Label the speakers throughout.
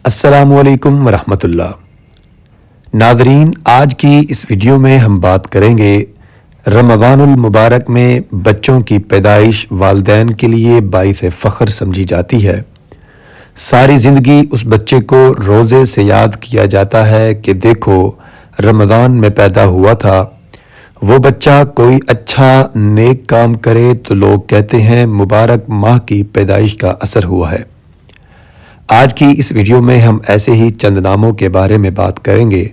Speaker 1: السلام علیکم ورحمۃ اللہ۔ ناظرین، آج کی اس ویڈیو میں ہم بات کریں گے رمضان المبارک میں بچوں کی پیدائش والدین کے لیے باعث فخر سمجھی جاتی ہے۔ ساری زندگی اس بچے کو روزے سے یاد کیا جاتا ہے کہ دیکھو رمضان میں پیدا ہوا تھا۔ وہ بچہ کوئی اچھا نیک کام کرے تو لوگ کہتے ہیں مبارک ماہ کی پیدائش کا اثر ہوا ہے۔ آج کی اس ویڈیو میں ہم ایسے ہی چند ناموں کے بارے میں بات کریں گے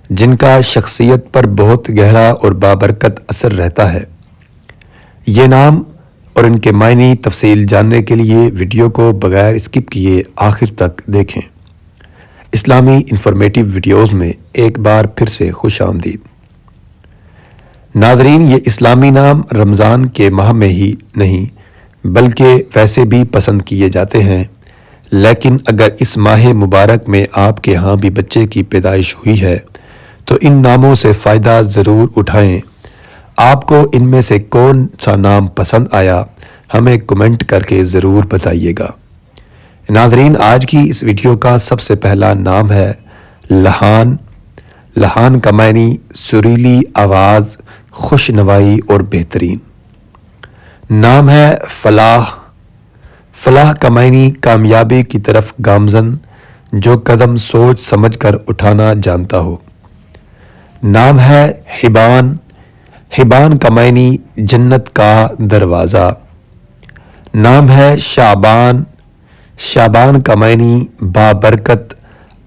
Speaker 1: جن کا شخصیت پر بہت گہرا اور بابرکت اثر رہتا ہے۔ یہ نام اور ان کے معنی تفصیل جاننے کے لیے ویڈیو کو بغیر اسکپ کیے آخر تک دیکھیں۔ اسلامی انفارمیٹیو ویڈیوز میں ایک بار پھر سے خوش آمدید۔ ناظرین، یہ اسلامی نام رمضان کے ماہ میں ہی نہیں بلکہ ویسے بھی پسند کیے جاتے ہیں، لیکن اگر اس ماہ مبارک میں آپ کے ہاں بھی بچے کی پیدائش ہوئی ہے تو ان ناموں سے فائدہ ضرور اٹھائیں۔ آپ کو ان میں سے کون سا نام پسند آیا ہمیں کمنٹ کر کے ضرور بتائیے گا۔ ناظرین، آج کی اس ویڈیو کا سب سے پہلا نام ہے لہان۔ لہان کا معنی سریلی آواز، خوش نوائی اور بہترین۔ نام ہے فلاح۔ فلاح کا معنی کامیابی کی طرف گامزن، جو قدم سوچ سمجھ کر اٹھانا جانتا ہو۔ نام ہے حبان۔ حبان کا معنی جنت کا دروازہ۔ نام ہے شعبان۔ شعبان کا معنی بابرکت،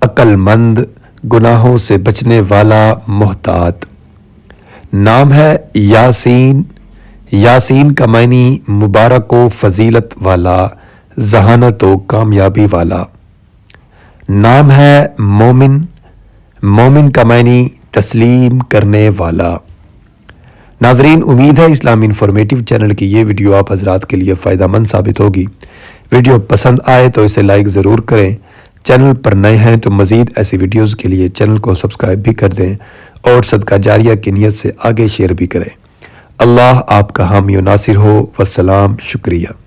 Speaker 1: عقل مند، گناہوں سے بچنے والا، محتاط۔ نام ہے یاسین۔ یاسین کا معنی مبارک و فضیلت والا، ذہانت و کامیابی والا۔ نام ہے مومن۔ مومن کا معنی تسلیم کرنے والا۔ ناظرین، امید ہے اسلامی انفارمیٹیو چینل کی یہ ویڈیو آپ حضرات کے لیے فائدہ مند ثابت ہوگی۔ ویڈیو پسند آئے تو اسے لائک ضرور کریں۔ چینل پر نئے ہیں تو مزید ایسی ویڈیوز کے لیے چینل کو سبسکرائب بھی کر دیں اور صدقہ جاریہ کی نیت سے آگے شیئر بھی کریں۔ اللہ آپ کا حامی و ناصر ہو۔ والسلام، شکریہ۔